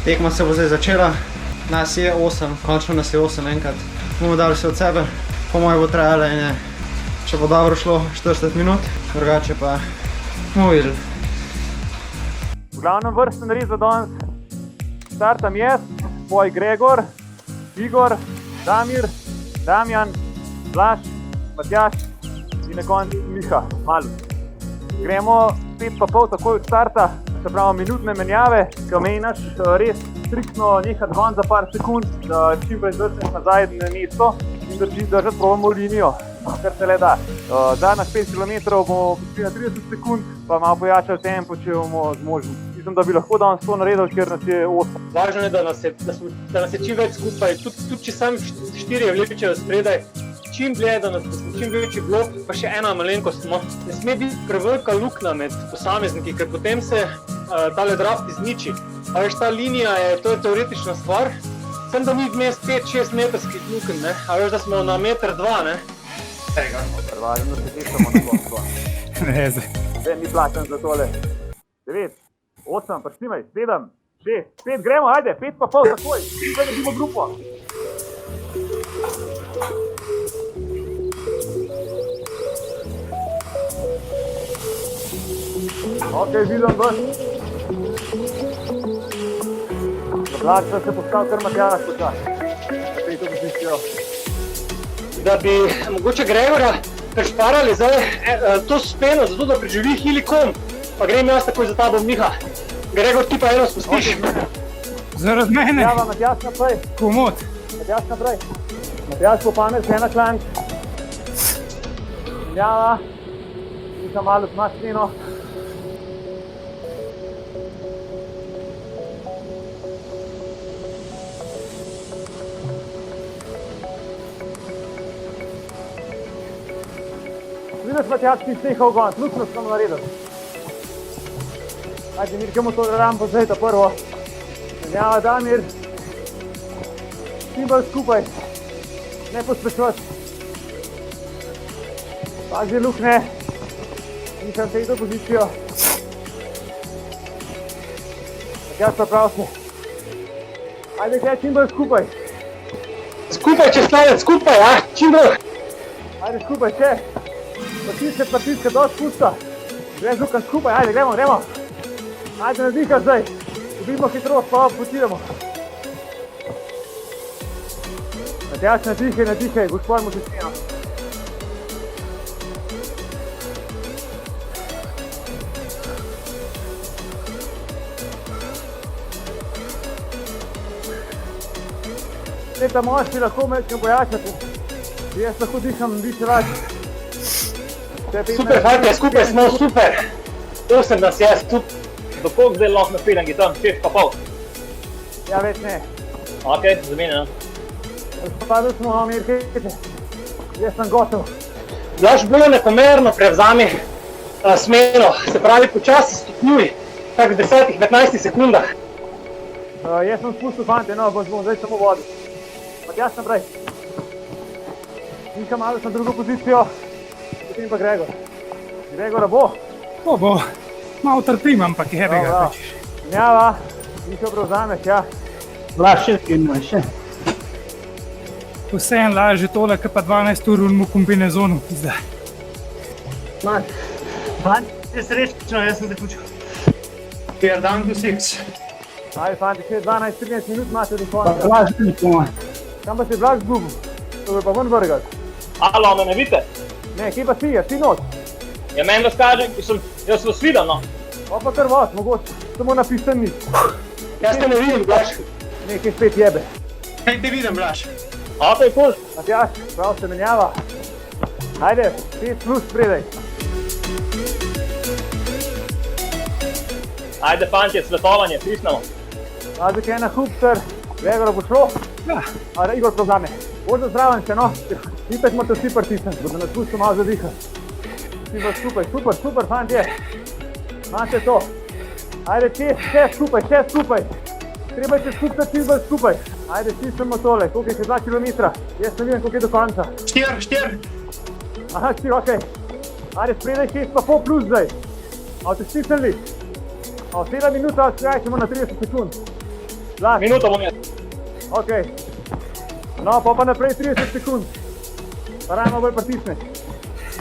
Tekma se bo zdaj začela, nas je 8, končno nas je 8 enkrat. Bomo dali vse od sebe, po moje bo trajalo in če bo dobro šlo 40 minut, drugače pa bomo videli. V glavnem vrsten red za danes startam jaz, tvoj Gregor, Igor, Damir, Damjan, Blaž, Matjaž in na koncu Miha, Malus. Gremo 5:30 takoj od starta, se pravi minutne menjave, ki omenjaš res striktno nehati ven za par sekund, da čim prej zdrsneš nazaj na mesto in držati probamo linijo, kar se le da. Zadnjih 5 km bomo prišli na 30 sekund, pa malo pojačali tempo, če bomo zmožni. Mislim, da bi lahko danes to naredili, ker nas je 8. Važno je, da nas je čim več skupaj, tudi če sami 4 vlečejo spredaj, čim dlje, da nas smo čim večji blok, pa še ena malenkost smo. Ne sme biti prevelika luknja med posamezniki, ker potem se tale draft izniči. A veš, ta linija to je teoretična stvar, sem da ni vmes 5-6 metrskih lukenj, ne? A veš, da smo na 1,2 m, ne? Važno, da se tešamo na koncu. Ne, zdaj. Zdaj mi plačam za tole. 9, 8, pa štimaj, 7, 6, 5, gremo, ajde, 5:30 takoj, zdaj naredimo grupo. Ok, vidim vas. Zaplača se postav kar Matjaž počas. Na peto pozicijo. Da bi mogoče Gregorja prešparali zdaj to speno, zato da preživi helikom, pa grem jaz takoj za tabo, Miha. Gregor, ti pa eno spustiš. Zaradi mene, Java, Matjaž naprej. komod. Matjaž naprej. Matjaž po pamet, ena klanč. Java. Miha malo smačnino. Vidiš, Matjaž, ti snehal gon, luknjo smo naredili. Ajde, Mirkemo to rampo zdaj, ta prvo. Menjava Damir. Čim bolj skupaj. Ne pospešovati. Pazi luknje. Nisem peto pozicijo. Matjaž pa prav se. Ajde, kaj čim bolj skupaj. Skupaj, če slavec, skupaj, čim bolj. Ajde, skupaj, še. Pritiske, dosti pusta. Gre z lukan skupaj, ajde, gremo. Ajde, nadihaj zdaj. Dobimo hitrost, pa potiramo. Matjaž, nadihaj, gospodimo se steno. Zdaj ta moški lahko mečem pojačati. Jaz lahko diham više več. Super, fantje, skupaj smo, super. 8 nas je, tudi. Do koliko zdaj lahko na filangi tam, 6,5? Ja, več ne. Ok, zamenjeno. Spadali smo na Mirkete. Jaz sem gotov. Blaž, bolj nekomerno prevzami smeno, se pravi počasi stopnjuj, tak v 10-15 sekundah. Jaz sem spustil fante, no, bom zdaj samo vodil. Matjaž naprej. Miha malo na drugo pozicijo, potem pa Gregor. Gregora bo. Bo. Malo trpim, ampak je ga hočeš. Menjava, Miha prevzameš, ja. Blaž, še. Vseeno lažje tole, kot pa 12 ur v kombinezonu. Zdaj. Je srečno, jaz sem zaključil. Fair down to 6. Ajde, fante, še 12-13 minut imate do konca. Blaž, ni poma. Kam pa si Blaž zgubil? To bi pa ven vrgal. Alo, me ne vidite? Ne, kje pa si, jaz si not. Ja, meni razkaže, jaz vas vidim, no. O pa kar vas, mogoče, samo napisan ni. Jaz te ne vidim, Blaž. Nekaj spet jebe. Kaj te vidim, Blaž? Ok, cool. Matjaž, prav se menjava. Ajde, 5 plus predaj. Ajde, fantje, svetovanje, prišnemo. Azek je na hupster, Gregor bo šlo. Ja. A Igor prevzame. Božo zraven še, no. Ipak morate vsi pritisniti, da nas pusto malo zadihati. Vsi bo skupaj, super, fantje. Imate to. Ajde, še skupaj. Treba je skupaj čim bolj skupaj. Ajde, stisnemo tole, koliko je še 2 km. Jaz ne vidim, koliko je do konca. 4. Aha, 4, okej. Ajde, spredaj 6,5 plus zdaj. A ste stisnili? 7 minut, skrajšamo na 30 sekund. Blaž. Minuto bom jaz. Ok. No, pa naprej 30 sekund. Pa rajmo bolj pritisne.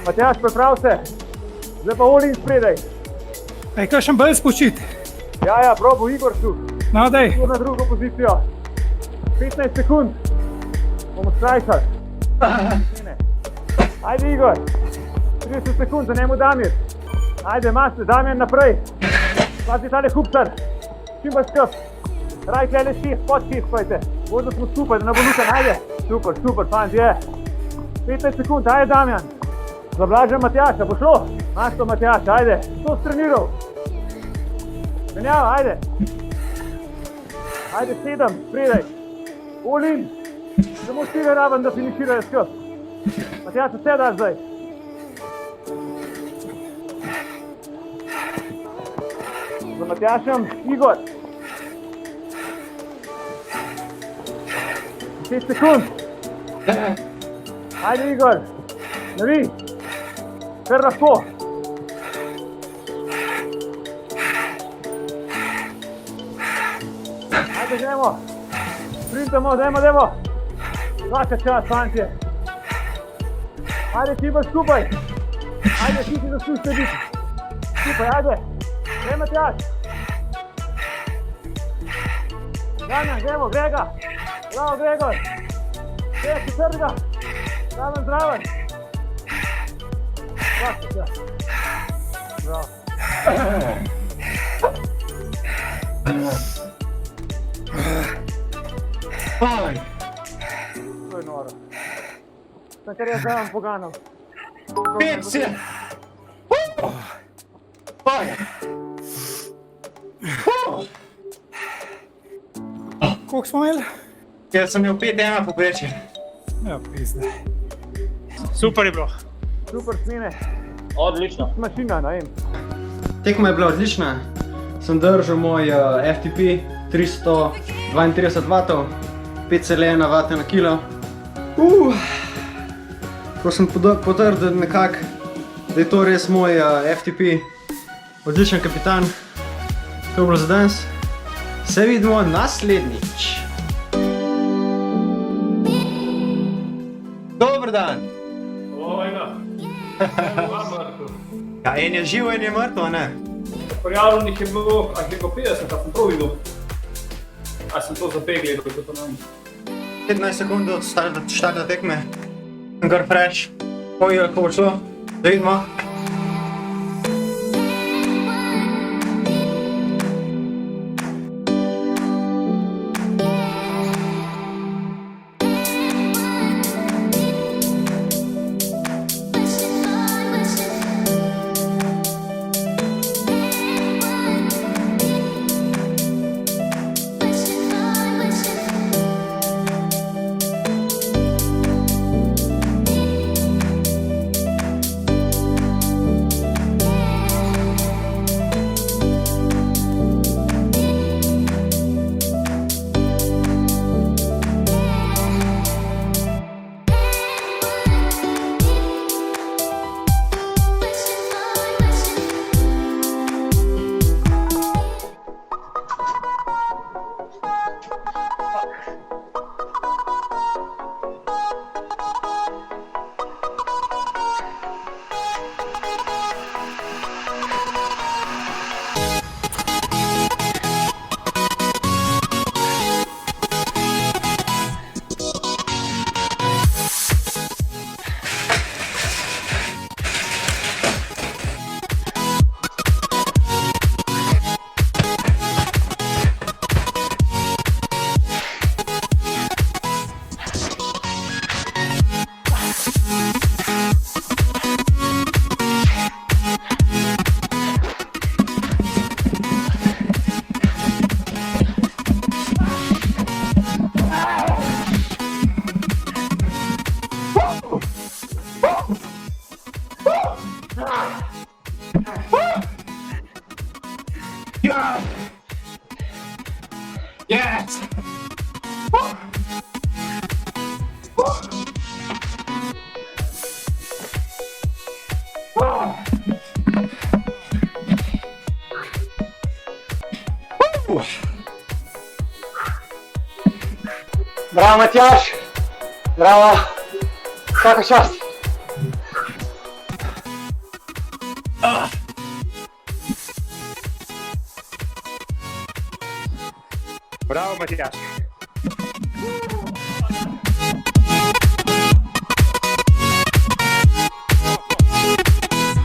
Matjaž, priprav se. Zdaj pa Olin spredaj. Ej, kaj še bolj spočiti? Ja, probo Igor tu. No, dej. Tu na drugo pozicijo. 15 sekund. Bomo skrajšali. Ajde Igor. 30 sekund, za njemu Damir. Ajde, Master, Damir naprej. Pazi tale hupcar. Čim bolj skrb. Raj tle 6, pod 6 pojte. Možno smo skupaj, da ne bo luka, ajde. Super, fant je. 15 sekund, ajde Damjan. Zablažem Matjaša, bo šlo? Maš to Matjaša, ajde. 100 streniral. Menjava, ajde. Ajde 7, spredaj. Olin. Samo 4 raben, da finiširajo skup. Matjaš, vse daš zdaj. Za Matjašem, Igor. 10 sekund. Ajde Igor. Navi. Kar lahko. Ajde, gremo. Sprintamo, dajmo. Svaka čas, fantje. Ajde, ti boš skupaj. Ajde, ti si zaslužite biti. Skupaj, ajde. Gremo, Matjaž. Damjan, gremo, Grega. Bravo, Gregor. Teški trga. Zdraven. Svaka čas. Bravo. To je noro. Sam kar jaz dajem poganal. 5, 7. Koliko smo imeli? Jaz sem imel 5-1 poprečje. Ja, pizda. Super je bilo. Super smine. Odlično. Mašina, ne vem. Tekma je bila odlična. Sem držal moj FTP 332 vatov, 5,1 vata na kilo. Ko sem potrdil nekako, da je to res moj FTP, odličen kapitan. To je bilo za danes. Se vidimo naslednjič. Dober dan. Ja, en je živ, en je mrtev, a ne? Prijavljenih je bilo, a je bilo 50, a sem to videl. A sem to zapegli, da je to nam. 15 sekund od štarta tekme. Kar fresh. Povijo, kako bo šlo. Da vidimo. Yes! Bravo, Matjaž! Bravo! Vsaka čast! Bravo, Matjaž.